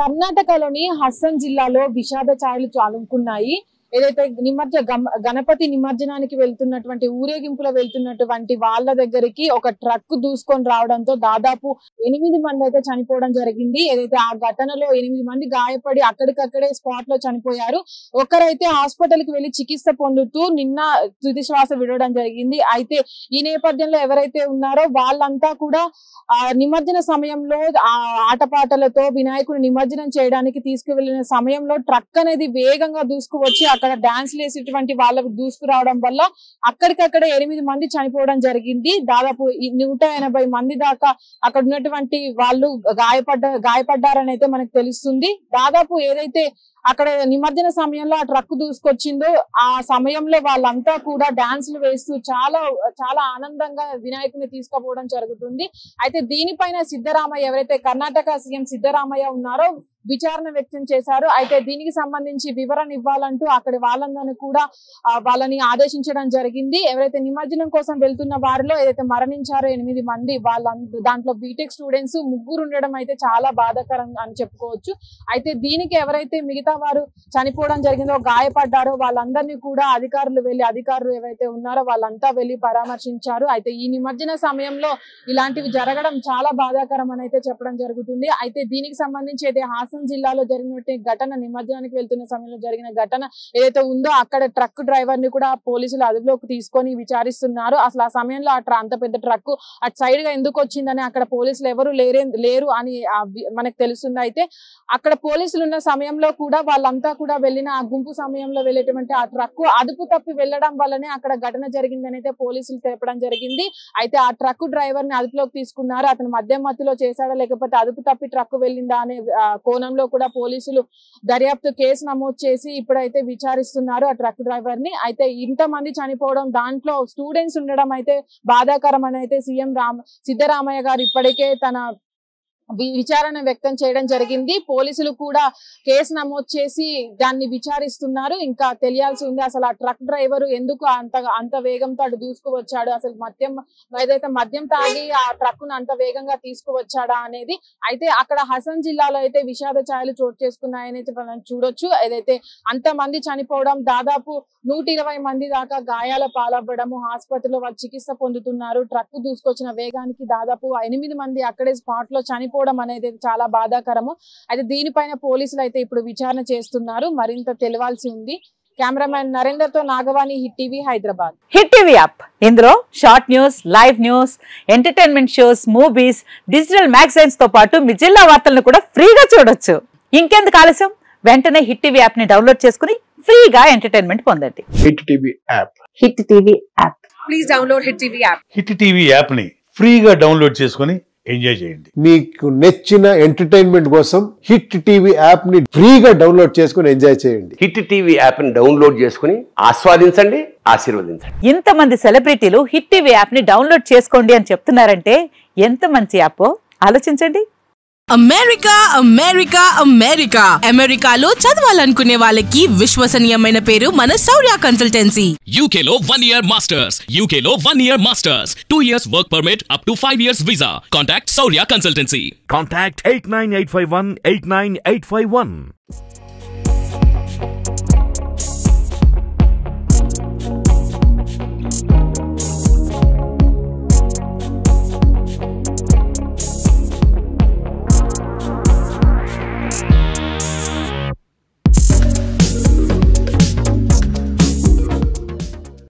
కర్ణాటకలోని హస్సన్ జిల్లాలో విషాద ఛాయలు చాలుకున్నాయి. ఏదైతే గణపతి నిమజ్జనానికి వెళ్తున్నటువంటి ఊరేగింపులో వెళ్తున్నటువంటి వాళ్ళ దగ్గరికి ఒక ట్రక్ దూసుకొని రావడంతో దాదాపు 8 మంది అయితే చనిపోవడం జరిగింది. ఏదైతే ఆ ఘటనలో 8 మంది గాయపడి అక్కడికక్కడే స్పాట్ లో చనిపోయారు. ఒకరైతే హాస్పిటల్ కి వెళ్లి చికిత్స పొందుతూ నిన్న తుది శ్వాస విడవడం జరిగింది. అయితే ఈ నేపథ్యంలో ఎవరైతే ఉన్నారో వాళ్ళంతా కూడా నిమజ్జన సమయంలో ఆటపాటలతో వినాయకుని నిమజ్జనం చేయడానికి తీసుకువెళ్లిన సమయంలో ట్రక్ అనేది వేగంగా దూసుకువచ్చి అక్కడ డాన్స్ లేసేటువంటి వాళ్ళకు దూసుకురావడం వల్ల అక్కడికక్కడే 8 మంది చనిపోవడం జరిగింది. దాదాపు 180 మంది దాకా అక్కడ ఉన్నటువంటి వాళ్ళు గాయపడ్డారని అయితే మనకు తెలుస్తుంది. దాదాపు ఏదైతే అక్కడ నిమజ్జన సమయంలో ఆ ట్రక్ దూసుకొచ్చిందో ఆ సమయంలో వాళ్ళంతా కూడా డాన్సులు వేస్తూ చాలా చాలా ఆనందంగా వినాయకుని తీసుకుపోవడం జరుగుతుంది. అయితే దీనిపైన సిద్ధరామయ్య ఎవరైతే కర్ణాటక సీఎం సిద్ధరామయ్య ఉన్నారో విచారణ వ్యక్తం చేశారు. అయితే దీనికి సంబంధించి వివరణ ఇవ్వాలంటూ అక్కడి వాళ్ళందరినీ కూడా వాళ్ళని ఆదేశించడం జరిగింది. ఎవరైతే నిమజ్జనం కోసం వెళ్తున్న వారిలో ఏదైతే మరణించారో 8 మంది దాంట్లో బీటెక్ స్టూడెంట్స్ 3 ఉండడం అయితే చాలా బాధాకరం అని చెప్పుకోవచ్చు. అయితే దీనికి ఎవరైతే మిగతా వారు చనిపోవడం జరిగిందో గాయపడ్డారో వాళ్ళందరినీ కూడా అధికారులు ఎవరైతే ఉన్నారో వాళ్ళంతా వెళ్లి పరామర్శించారు. అయితే ఈ నిమజ్జన సమయంలో ఇలాంటివి జరగడం చాలా బాధాకరం అని అయితే చెప్పడం జరుగుతుంది. అయితే దీనికి సంబంధించి అయితే హాసన్ జిల్లాలో జరిగినటువంటి ఘటన నిమజ్జనానికి వెళ్తున్న సమయంలో జరిగిన ఘటన ఏదైతే ఉందో అక్కడ ట్రక్ డ్రైవర్ ని కూడా పోలీసులు అదుపులోకి తీసుకొని విచారిస్తున్నారు. అసలు ఆ సమయంలో అంత పెద్ద ట్రక్ అటు సైడ్ గా ఎందుకు వచ్చిందని అక్కడ పోలీసులు ఎవరు లేరు అని మనకు తెలుస్తుంది. అయితే అక్కడ పోలీసులు ఉన్న సమయంలో కూడా వాళ్ళంతా కూడా వెళ్ళిన ఆ గుంపు సమయంలో వెళ్ళేటువంటి ఆ ట్రక్ అదుపు తప్పి వెళ్లడం వల్లనే అక్కడ ఘటన జరిగిందని అయితే పోలీసులు తెలపడం జరిగింది. అయితే ఆ ట్రక్ డ్రైవర్ ని అదుపులోకి తీసుకున్నారు. అతను మధ్యలో చేశాడా లేకపోతే అదుపు తప్పి ట్రక్ వెళ్ళిందా అనే కోణంలో కూడా పోలీసులు దర్యాప్తు కేసు నమోదు చేసి ఇప్పుడైతే విచారిస్తున్నారు ఆ ట్రక్ డ్రైవర్ ని. అయితే ఇంతమంది చనిపోవడం దాంట్లో స్టూడెంట్స్ ఉండడం అయితే బాధాకరం అని అయితే సీఎం సిద్ధరామయ్య గారు ఇప్పటికే తన విచారణ వ్యక్తం చేయడం జరిగింది. పోలీసులు కూడా కేసు నమోదు చేసి దాన్ని విచారిస్తున్నారు. ఇంకా తెలియాల్సి ఉంది అసలు ఆ ట్రక్ డ్రైవర్ ఎందుకు అంత వేగంతో అటు దూసుకువచ్చాడు, అసలు మద్యం తాగి ఆ ట్రక్ ను అంత వేగంగా తీసుకువచ్చాడా అనేది. అయితే అక్కడ హసన్ జిల్లాలో అయితే విషాద ఛాయలు చోటు చేసుకున్నాయని మనం చూడొచ్చు. ఏదైతే అంతమంది చనిపోవడం, దాదాపు 120 మంది దాకా గాయాల పాలవ్వడము, ఆసుపత్రిలో వాళ్ళు చికిత్స పొందుతున్నారు. ట్రక్ దూసుకొచ్చిన వేగానికి దాదాపు 8 మంది అక్కడే స్పాట్ లో చనిపోవడం అనేది చాలా బాధాకరము. అయితే దీనిపైన పోలీసులు అయితే ఇప్పుడు విచారణ చేస్తున్నారు. మరింత తెలియాల్సి ఉంది. కెమెరామెన్ నరేందర్ తో Nagavani, hit TV, Hyderabad. Hit TV app ఇందులో short news, live news, entertainment shows, movies, digital magazines తో పాటు మీ జిల్లా వార్తలను కూడా ఫ్రీగా చూడొచ్చు. ఇంకెందుకు ఆలస్యం, వెంటనే హిట్ టీవీ యాప్ ని డౌన్లోడ్ చేసుకుని ఫ్రీగా ఎంటర్టైన్మెంట్ పొందండి. Hit TV app. Hit TV app. Please download hit TV app. Hit TV app ని ఫ్రీగా డౌన్లోడ్ చేసుకుని ఎంజాయ్ చేయండి. మీకు నచ్చిన ఎంటర్టైన్మెంట్ కోసం హిట్ టీవీ యాప్ ని ఫ్రీగా డౌన్లోడ్ చేసుకుని ఎంజాయ్ చేయండి. హిట్ టీవీ యాప్ ని డౌన్లోడ్ చేసుకుని ఆస్వాదించండి, ఆశీర్వదించండి. ఇంతమంది సెలబ్రిటీలు హిట్ టీవీ యాప్ ని డౌన్లోడ్ చేసుకోండి అని చెప్తున్నారంటే ఎంత మంచి యాప్ ఆలోచించండి. అమెరికాలో చదవాలనుకునే వాళ్ళకి విశ్వసనీయమైన పేరు మన శౌర్య కన్సల్టెన్సీ. UK లో 1 year masters, UK లో 1 year masters, 2 years work permit up to 5 years visa. Contact Saurya Consultancy. Contact 89851 89851.